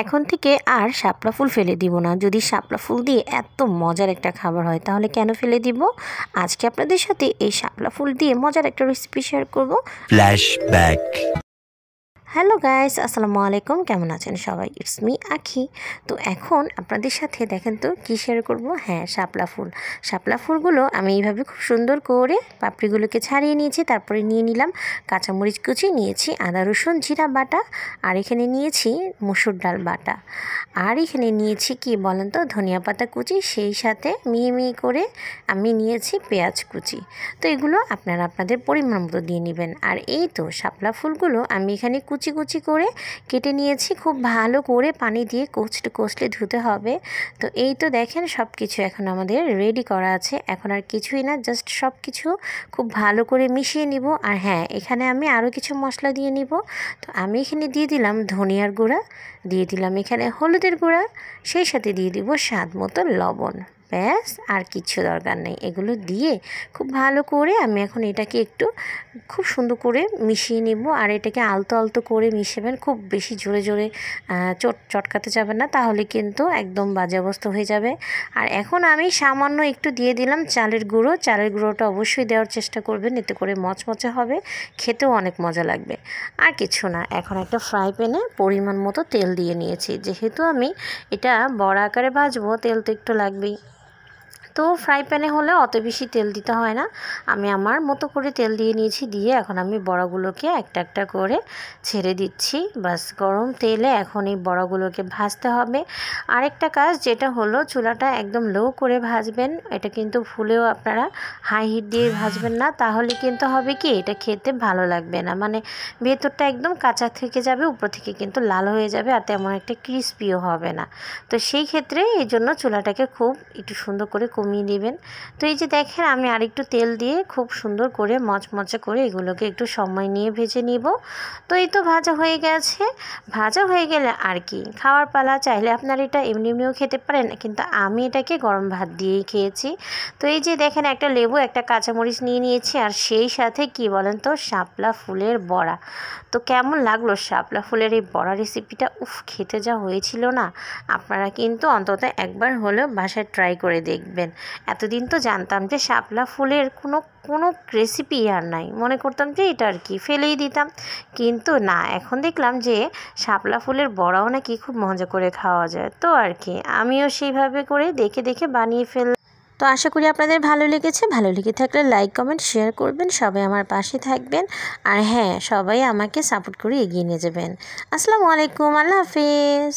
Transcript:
এখন থেকে আর শাপলা ফুল ফেলে দিব না। যদি শাপলা ফুল দিয়ে এত মজার একটা খাবার হয় তাহলে কেন ফেলে দিব? আজকে আপনাদের সাথে এই শাপলা ফুল দিয়ে মজার একটা রেসিপি শেয়ার করব। ফ্ল্যাশব্যাক। হ্যালো গাইস, আসসালামু আলাইকুম। কেমন আছেন সবাই? ইটস মি আখি। তো এখন আপনাদের সাথে দেখেন তো কী শেয়ার করব। হ্যাঁ, শাপলা ফুল। শাপলা ফুলগুলো আমি এইভাবে খুব সুন্দর করে পাপড়িগুলোকে ছাড়িয়ে নিয়েছি। তারপরে নিয়ে নিলাম কাঁচামরিচ কুচি, নিয়েছি আদা রসুন জিরা বাটা, আর এখানে নিয়েছি মসুর ডাল বাটা, আর এখানে নিয়েছি কি বলেন তো ধনিয়া পাতা কুচি, সেই সাথে মিহি মিহি করে আমি নিয়েছি পেঁয়াজ কুচি। তো এগুলো আপনারা আপনাদের পরিমাণ মতো দিয়ে নেবেন। আর এই তো শাপলা ফুলগুলো আমি এখানে কুচি কুচি করে কেটে নিয়েছি। খুব ভালো করে পানি দিয়ে কষলে ধুতে হবে। তো এই তো দেখেন সব কিছু এখন আমাদের রেডি করা আছে। এখন আর কিছুই না, জাস্ট সব কিছু খুব ভালো করে মিশিয়ে নিব। আর হ্যাঁ, এখানে আমি আরও কিছু মশলা দিয়ে নিব। তো আমি এখানে দিয়ে দিলাম ধনিয়ার গুঁড়া, দিয়ে দিলাম এখানে হলুদের গুঁড়া, সেই সাথে দিয়ে দিব স্বাদ মতো লবণ। ব্যাস, আর কিচ্ছু দরকার নেই। এগুলো দিয়ে খুব ভালো করে আমি এখন এটাকে একটু খুব সুন্দর করে মিশিয়ে নিব। আর এটাকে আলতো আলতো করে মিশাবেন, খুব বেশি জোরে জোরে চটকাতে যাবেন না, তাহলে কিন্তু একদম বাজে অবস্থা হয়ে যাবে। আর এখন আমি সামান্য একটু দিয়ে দিলাম চালের গুঁড়ো। চালের গুঁড়োটা অবশ্যই দেওয়ার চেষ্টা করবেন, এতে করে মচমচে হবে, খেতেও অনেক মজা লাগবে। আর কিছু না, এখন একটা ফ্রাই প্যানে পরিমাণ মতো তেল দিয়ে নিয়েছি। যেহেতু আমি এটা বড় আকারে ভাজবো, তেল তো একটু লাগবেই। তো ফ্রাই প্যানে হলে অত বেশি তেল দিতে হয় না। আমি আমার মতো করে তেল দিয়ে নিয়েছি। দিয়ে এখন আমি বড়াগুলোকে একটা একটা করে ছেড়ে দিচ্ছি। বাস, গরম তেলে এখন এই বড়াগুলোকে ভাজতে হবে। আরেকটা কাজ যেটা হলো, চুলাটা একদম লো করে ভাজবেন। এটা কিন্তু ফুলেও আপনারা হাই হিট দিয়ে ভাজবেন না, তাহলে কিন্তু হবে কি এটা খেতে ভালো লাগবে না, মানে ভেতরটা একদম কাঁচা থেকে যাবে, উপর থেকে কিন্তু লাল হয়ে যাবে, আর তেমন একটা ক্রিস্পিও হবে না। তো সেই ক্ষেত্রে এই জন্য চুলাটাকে খুব একটু সুন্দর করে কমিয়ে নেবেন। তো এই যে দেখেন আমি আরেকটু তেল দিয়ে খুব সুন্দর করে মচমচে করে এগুলোকে একটু সময় নিয়ে ভেজে নিব। তো এই তো ভাজা হয়ে গেছে। ভাজা হয়ে গেলে আর কি খাওয়ার পালা। চাইলে আপনারা এটা এমনি এমনিও খেতে পারেন, কিন্তু আমি এটাকে গরম ভাত দিয়েই খেয়েছি। তো এই যে দেখেন একটা লেবু, একটা কাঁচামরিচ নিয়ে নিয়েছি, আর সেই সাথে কি বলেন তো শাপলা ফুলের বড়া। তো কেমন লাগলো শাপলা ফুলের এই বড়া রেসিপিটা? খেতে যা হয়েছিল না, আপনারা কিন্তু অন্তত একবার হলেও বাসায় ট্রাই করে দেখবেন। এতদিন তো জানতাম যে শাপলা ফুলের কোনো রেসিপি আর নাই, মনে করতাম যে এটা আর কি ফেলেই দিতাম, কিন্তু না, এখন দেখলাম যে শাপলা ফুলের বড়াও নাকি খুব মজা করে খাওয়া যায়। তো আর কি আমিও সেইভাবে করে দেখে দেখে বানিয়ে ফেললাম। তো আশা করি আপনাদের ভালো লেগেছে। ভালো লেগে থাকলে লাইক কমেন্ট শেয়ার করবেন, সবাই আমার পাশে থাকবেন। আর হ্যাঁ, সবাই আমাকে সাপোর্ট করে এগিয়ে নিয়ে যাবেন। আসসালামু আলাইকুম, আল্লাহ হাফেজ।